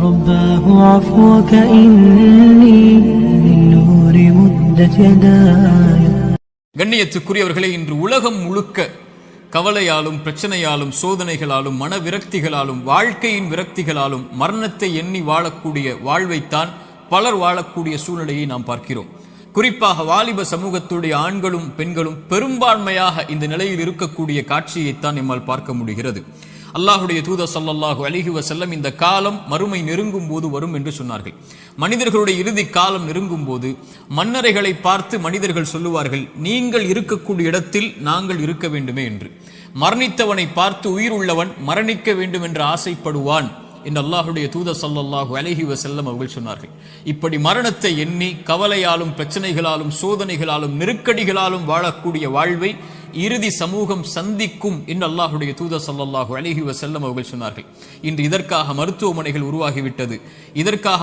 رباه عفوك إني من نور مدت يداي. கண்ணியத்துக்குரியவர்களே, இன்று உலகம் முழுக்க கவலையாலும் பிரச்சனையாலும் சோதனைகளாலும் மன விரக்திகளாலும் வாழ்க்கையின் விரக்திகளாலும் மரணத்தை எண்ணி வாழக்கூடிய வாழ்வைத்தான் பலர் வாழக்கூடிய சூழ்நிலையை நாம் பார்க்கிறோம். குறிப்பாக வாலிப சமூகத்துடைய ஆண்களும் பெண்களும் பெரும்பான்மையாக இந்த நிலையில் இருக்கக்கூடிய காட்சியைத்தான் நம்மால் பார்க்க முடிகிறது. அல்லாஹுடைய தூதர் ஸல்லல்லாஹு அலைஹி வஸல்லம் இந்த காலம் மறுமை நெருங்கும் போது வரும் என்று சொன்னார்கள். மனிதர்களுடைய இறுதி காலம் நெருங்கும் போது மன்னரைகளை பார்த்து மனிதர்கள் சொல்லுவார்கள், நீங்கள் இருக்கக்கூடிய இடத்தில் நாங்கள் இருக்க வேண்டுமே என்று. மரணித்தவனை பார்த்து உயிர் உள்ளவன் மரணிக்க வேண்டும் என்று ஆசைப்படுவான் என்று அல்லாஹுடைய தூதர் ஸல்லல்லாஹு அலைஹி வஸல்லம் அவர்கள் சொன்னார்கள். இப்படி மரணத்தை எண்ணி கவலையாலும் பிரச்சனைகளாலும் சோதனைகளாலும் நெருக்கடிகளாலும் வாழக்கூடிய வாழ்வை இறுதி சமூகம் சந்திக்கும் என்று அல்லாஹுடைய தூதர் ஸல்லல்லாஹு அலைஹி வஸல்லம் அவர்கள் சொன்னார்கள். இன்று இதற்காக மருத்துவமனைகள் உருவாகிவிட்டது. இதற்காக